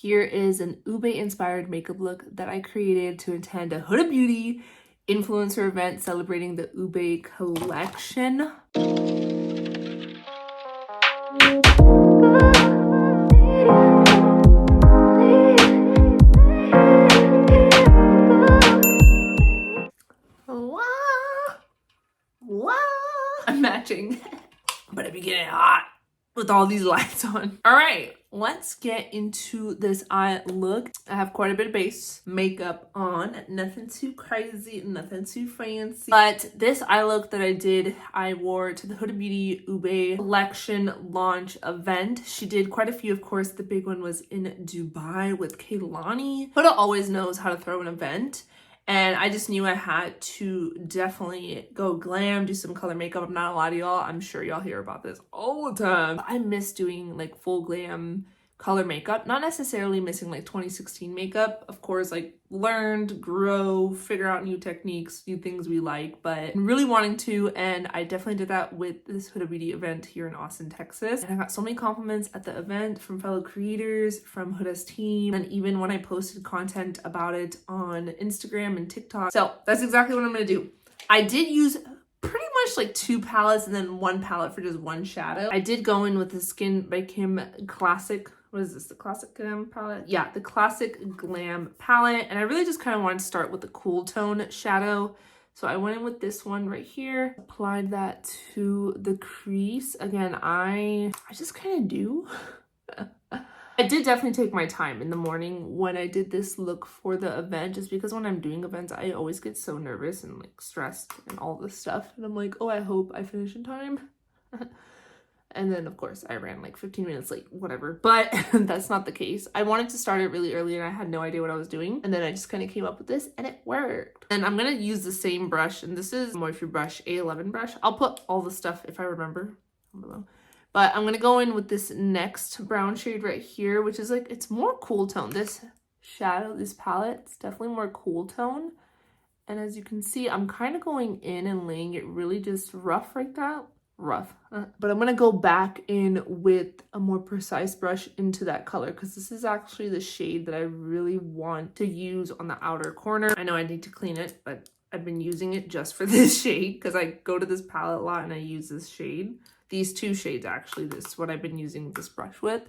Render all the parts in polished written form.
Here is an UBE-inspired makeup look that I created to attend a Huda Beauty Influencer event celebrating the UBE collection. I'm matching, but it be getting hot with all these lights on. All right, let's get into this eye look. I have quite a bit of base makeup on, nothing too crazy, nothing too fancy. But this eye look that I did, I wore to the Huda Beauty UBE collection launch event. She did quite a few, of course. The big one was in Dubai with Kaylani. Huda always knows how to throw an event. And I just knew I had to definitely go glam, do some color makeup. I'm not gonna lie to y'all, I'm sure y'all hear about this all the time. I miss doing like full glam color makeup, not necessarily missing like 2016 makeup. Of course, like learned, grow, figure out new techniques, new things we like, but I'm really wanting to, and I definitely did that with this Huda Beauty event here in Austin, Texas. And I got so many compliments at the event from fellow creators, from Huda's team, and even when I posted content about it on Instagram and TikTok. So that's exactly what I'm gonna do. I did use pretty much like 2 palettes and then 1 palette for just 1 shadow. I did go in with the Skin by Kim classic, what is this, the classic glam palette? Yeah, the classic glam palette. And I really just kind of wanted to start with the cool tone shadow. So I went in with this one right here, applied that to the crease. Again, I just kind of do. I did definitely take my time in the morning when I did this look for the event, just because when I'm doing events, I always get so nervous and like stressed and all this stuff. And I'm like, oh, I hope I finish in time. And then of course I ran like 15 minutes late, whatever, but that's not the case. I wanted to start it really early and I had no idea what I was doing. And then I just kind of came up with this and it worked. And I'm going to use the same brush, and this is Morphe brush, A11 brush. I'll put all the stuff if I remember below. But I'm going to go in with this next brown shade right here, which is like, it's more cool tone. This shadow, this palette, it's definitely more cool tone. And as you can see, I'm kind of going in and laying it really just rough like that. Rough. But I'm going to go back in with a more precise brush into that color, because this is actually the shade that I really want to use on the outer corner. I know I need to clean it, but I've been using it just for this shade because I go to this palette a lot and I use this shade. These 2 shades actually, this is what I've been using this brush with.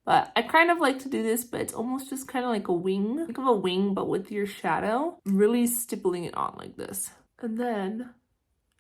But I kind of like to do this, but it's almost just kind of like a wing. Think of a wing, but with your shadow. Really stippling it on like this. And then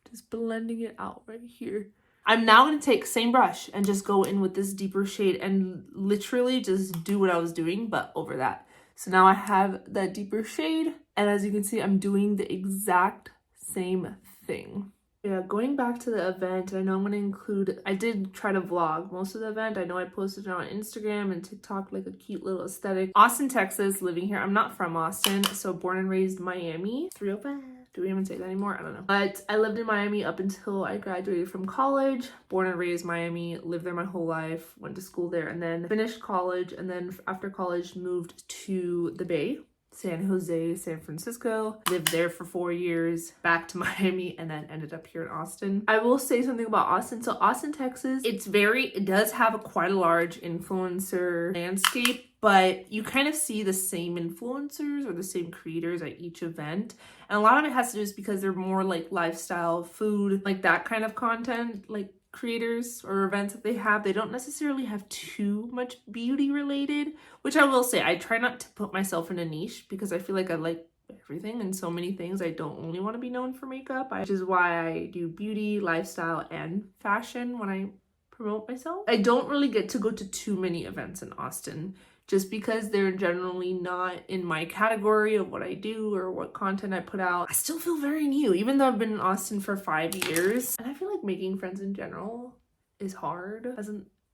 just blending it out right here. I'm now going to take same brush and just go in with this deeper shade and literally just do what I was doing, but over that. So now I have that deeper shade. And as you can see, I'm doing the exact same thing. Yeah, going back to the event, I know I'm going to include, I did try to vlog most of the event. I know I posted it on Instagram and TikTok, like a cute little aesthetic. Austin, Texas, living here. I'm not from Austin, so born and raised Miami. 305. Do we even say that anymore? I don't know. But I lived in Miami up until I graduated from college. Born and raised Miami, lived there my whole life, went to school there, and then finished college. And then after college, moved to the Bay. San Jose, San Francisco, lived there for 4 years, back to Miami, and then ended up here in Austin. I will say something about Austin. So Austin, Texas, it does have quite a large influencer landscape, but you kind of see the same influencers or the same creators at each event. And a lot of it has to do is because they're more like lifestyle, food, like that kind of content, like creators or events that they have. They don't necessarily have too much beauty related, which I will say, I try not to put myself in a niche because I feel like I like everything and so many things. I don't only want to be known for makeup, which is why I do beauty, lifestyle, and fashion when I promote myself. I don't really get to go to too many events in Austin just because they're generally not in my category of what I do or what content I put out. I still feel very new, even though I've been in Austin for 5 years. And I feel like making friends in general is hard,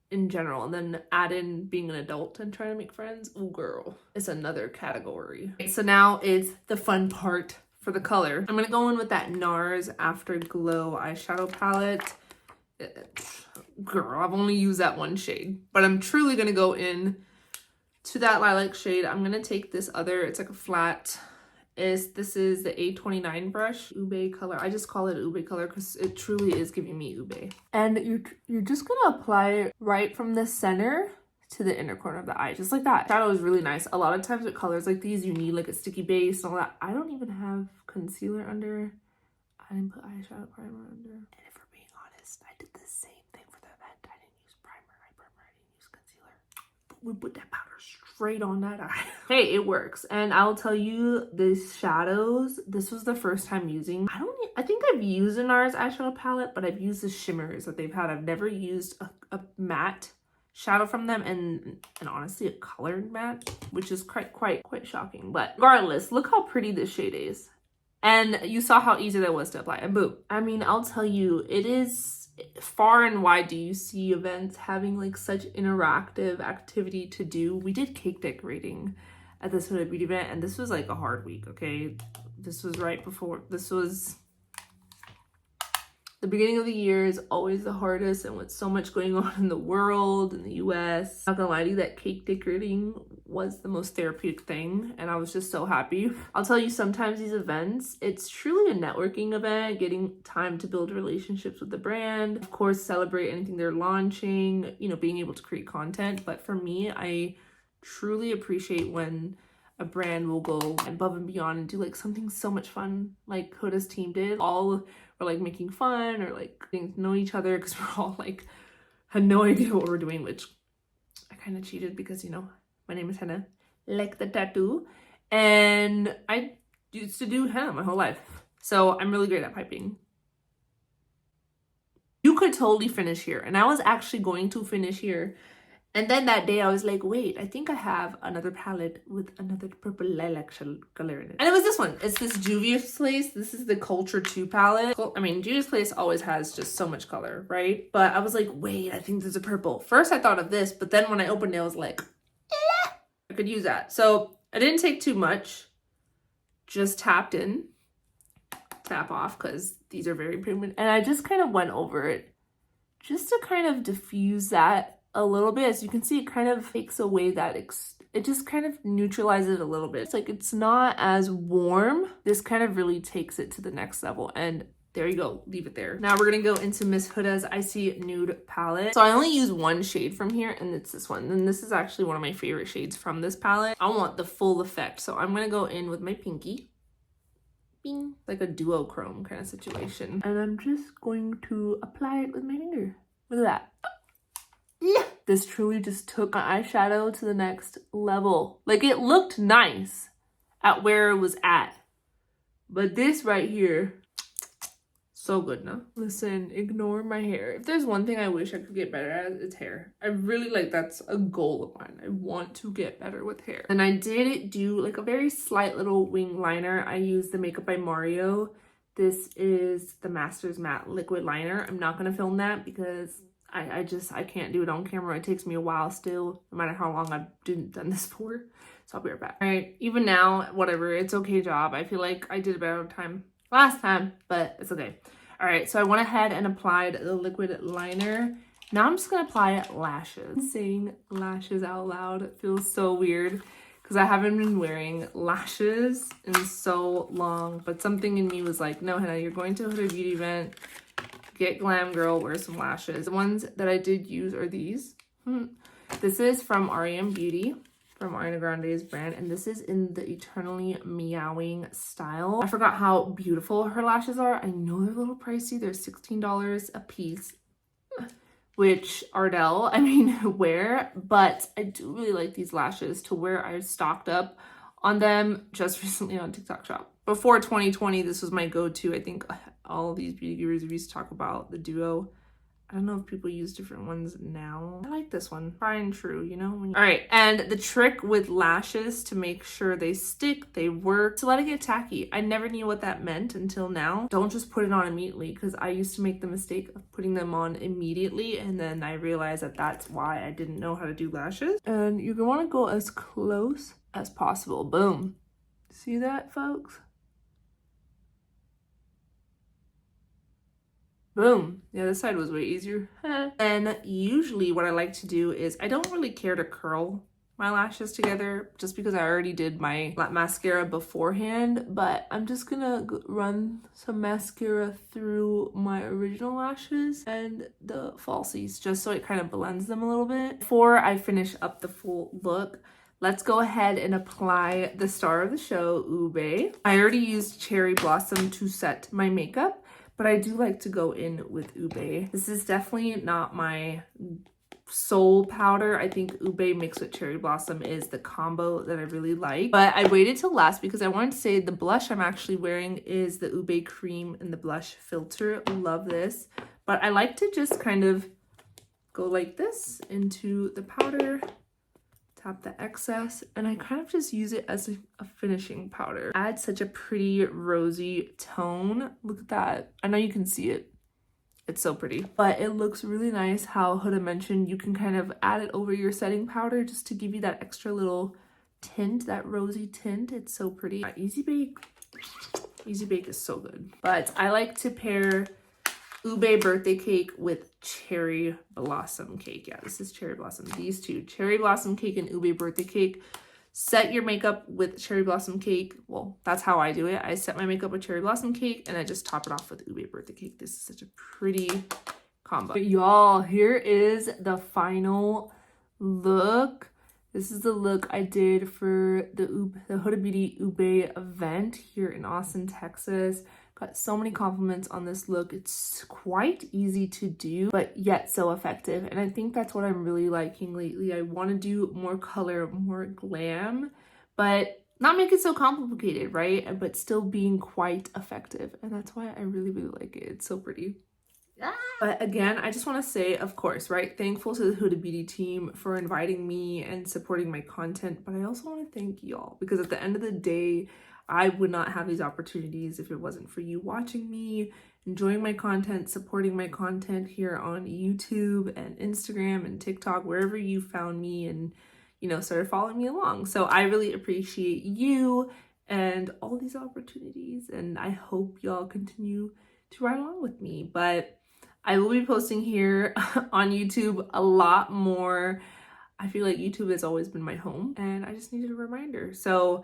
in general, and then add in being an adult and trying to make friends. Oh girl, it's another category. Okay, so now it's the fun part for the color. I'm gonna go in with that Nars Afterglow eyeshadow palette. Girl, I've only used that 1 shade, but I'm truly gonna go in to that lilac shade. I'm gonna take this other, it's like a flat, this is the A29 brush, UBE color. I just call it UBE color because it truly is giving me UBE. And you're just gonna apply it right from the center to the inner corner of the eye, just like that. Shadow is really nice. A lot of times with colors like these, you need like a sticky base and all that. I don't even have concealer under. I didn't put eyeshadow primer under. And if we're being honest, I did the same thing for the event. I didn't use primer, I didn't use concealer. But we put that powder straight on that eye. Hey, it works. And I'll tell you, these shadows, this was the first time using. I think I've used a Nars eyeshadow palette, but I've used the shimmers that they've had. I've never used a matte shadow from them, and honestly a colored matte, which is quite shocking. But regardless, look how pretty this shade is. And you saw how easy that was to apply, and boom. I mean, I'll tell you, it is far and wide do you see events having like such interactive activity to do. We did cake decorating at this Huda Beauty event, and this was like a hard week, okay? This was right before, this was the beginning of the year is always the hardest, and with so much going on in the world, in the US, not gonna lie to you, that cake decorating was the most therapeutic thing, and I was just so happy. I'll tell you, sometimes these events, it's truly a networking event, getting time to build relationships with the brand, of course, celebrate anything they're launching, you know, being able to create content. But for me, I truly appreciate when a brand will go above and beyond and do like something so much fun like Huda's team did. All were like making fun or like getting to know each other, because we're all like had no idea what we're doing, which I kind of cheated because, you know, my name is Henna, like the tattoo, and I used to do henna my whole life, so I'm really great at piping. You could totally finish here, and I was actually going to finish here. And then that day I was like, wait, I think I have another palette with another purple lilac color in it. And it was this one. It's this Juvias Place. This is the Culture 2 palette. I mean, Juvias Place always has just so much color, right? But I was like, wait, I think there's a purple. First I thought of this, but then when I opened it, I was like, I could use that. So I didn't take too much. Just tapped in, tap off, because these are very premium. And I just kind of went over it just to kind of diffuse that a little bit. As you can see, it kind of takes away that, it just kind of neutralizes it a little bit. It's like, it's not as warm. This kind of really takes it to the next level, and there you go, leave it there. Now we're gonna go into Miss Huda's Icy Nude palette. So I only use one shade from here, and it's this one. And this is actually one of my favorite shades from this palette. I want the full effect, so I'm gonna go in with my pinky. Bing. Like a duochrome kind of situation. And I'm just going to apply it with my finger. Look at that. Yeah. This truly just took my eyeshadow to the next level. Like, it looked nice at where it was at, but this right here, so good, no? Listen, ignore my hair. If there's one thing I wish I could get better at, it's hair. I really, like, that's a goal of mine. I want to get better with hair. And I did do like a very slight little wing liner. I used the Makeup by Mario. This is the Masters Matte Liquid Liner. I'm not gonna film that because I can't do it on camera. It takes me a while still, no matter how long I've done this for. So I'll be right back. All right, even now, whatever, it's okay job. I feel like I did a better time last time, but it's okay. All right, so I went ahead and applied the liquid liner. Now I'm just gonna apply lashes. Saying lashes out loud, it feels so weird because I haven't been wearing lashes in so long, but something in me was like, no, Hannah, you're going to a Huda Beauty event. Get glam, girl, wear some lashes. The ones that I did use are these. This is from REM Beauty, from Ariana Grande's brand, and this is in the Eternally Meowing style. I forgot how beautiful her lashes are. I know they're a little pricey. They're $16 a piece, which Ardell, I mean, wear, but I do really like these lashes to where I stocked up on them just recently on TikTok Shop. Before 2020, this was my go-to. I think all of these beauty reviews used to talk about the duo. I don't know if people use different ones now. I like this one. Tried and true, you know? All right, and the trick with lashes to make sure they stick, they work, to let it get tacky. I never knew what that meant until now. Don't just put it on immediately, because I used to make the mistake of putting them on immediately, and then I realized that that's why I didn't know how to do lashes. And you're gonna wanna go as close as possible. Boom. See that, folks? Boom. Yeah, this side was way easier. And usually what I like to do is, I don't really care to curl my lashes together just because I already did my mascara beforehand, but I'm just gonna run some mascara through my original lashes and the falsies just so it kind of blends them a little bit. Before I finish up the full look, let's go ahead and apply the star of the show, Ube. I already used Cherry Blossom to set my makeup, but I do like to go in with Ube. This is definitely not my soul powder. I think Ube mixed with Cherry Blossom is the combo that I really like. But I waited till last because I wanted to say the blush I'm actually wearing is the Ube Cream in the blush filter. Love this. But I like to just kind of go like this into the powder, tap the excess, and I kind of just use it as a finishing powder. Adds such a pretty rosy tone. Look at that. I know you can see it. It's so pretty, but it looks really nice how Huda mentioned you can kind of add it over your setting powder just to give you that extra little tint, that rosy tint. It's so pretty. Easy Bake is so good. But I like to pair Ube Birthday Cake with Cherry Blossom Cake. Yeah, this is Cherry Blossom. These two, Cherry Blossom Cake and Ube Birthday Cake. Set your makeup with Cherry Blossom Cake. Well, that's how I do it. I set my makeup with Cherry Blossom Cake and I just top it off with Ube Birthday Cake. This is such a pretty combo. But y'all, here is the final look. This is the look I did for the Huda Beauty UBE event here in Austin, Texas. Got so many compliments on this look. It's quite easy to do, but yet so effective. And I think that's what I'm really liking lately. I want to do more color, more glam, but not make it so complicated, right? But still being quite effective. And that's why I really, really like it. It's so pretty. But again, I just want to say, of course, right, thankful to the Huda Beauty team for inviting me and supporting my content. But I also want to thank y'all because at the end of the day, I would not have these opportunities if it wasn't for you watching me, enjoying my content, supporting my content here on YouTube and Instagram and TikTok, wherever you found me and, you know, started following me along. So I really appreciate you and all these opportunities, and I hope y'all continue to ride along with me. But I will be posting here on YouTube a lot more. I feel like YouTube has always been my home and I just needed a reminder. So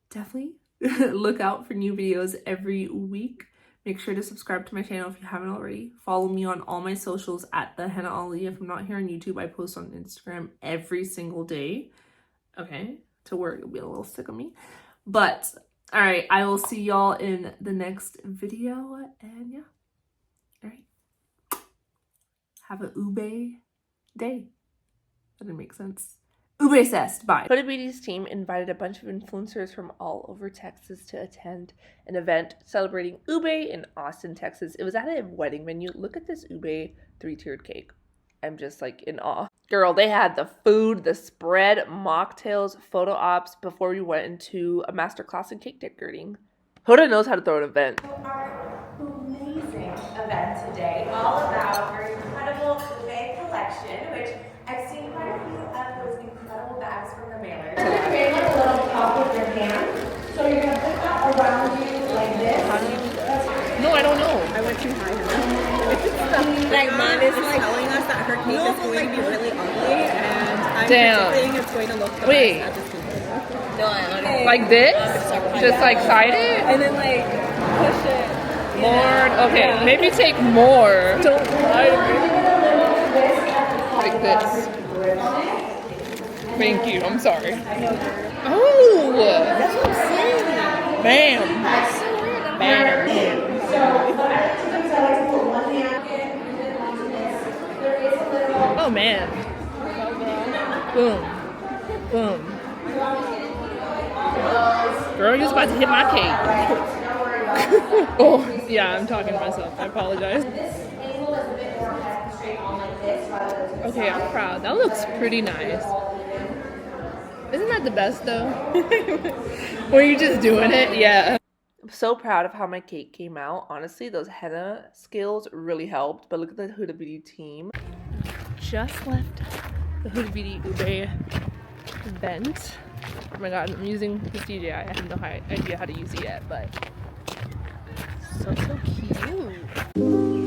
definitely look out for new videos every week. Make sure to subscribe to my channel if you haven't already. Follow me on all my socials at the Henna Ali. If I'm not here on YouTube, I post on Instagram every single day. Okay, to where you'll be a little sick of me. But all right, I will see y'all in the next video. And yeah, all right. Have a Ube day. That didn't make sense. Ube-cessed. Bye. Huda Beauty's team invited a bunch of influencers from all over Texas to attend an event celebrating Ube in Austin, Texas. It was at a wedding venue. Look at this Ube 3-tiered cake. I'm just like in awe. Girl, they had the food, the spread, mocktails, photo ops before we went into a masterclass in cake decorating. Huda knows how to throw an event. Our amazing event today, all about our incredible Ube collection, which I've seen quite a few of those incredible bags from the mailer. You're gonna create like a little top with your hand. So you're gonna put that around you like this. How do you? No, I don't know. I went too high. Like mom is like telling us that her cake is going to be really ugly, and I'm predicting it's going to look the Wait. best at this moment. No, I don't know. Like this? Just like side it? And then like push it. Lord, okay, yeah. Maybe take more. Don't lie to me. Like this. Thank you, I'm sorry. Oh! That's what I'm saying. Bam! That's so weird. Bam. Oh man. Boom. Boom. Girl, you're about to hit my cake. Oh, yeah, I'm talking to myself. I apologize. Okay, I'm proud. That looks pretty nice. Isn't that the best though? Were you just doing it? Yeah. I'm so proud of how my cake came out. Honestly, those henna skills really helped. But look at the Huda Beauty team. Just left the Huda Beauty UBE event. Oh my god, I'm using this DJI. I have no idea how to use it yet, but so cute.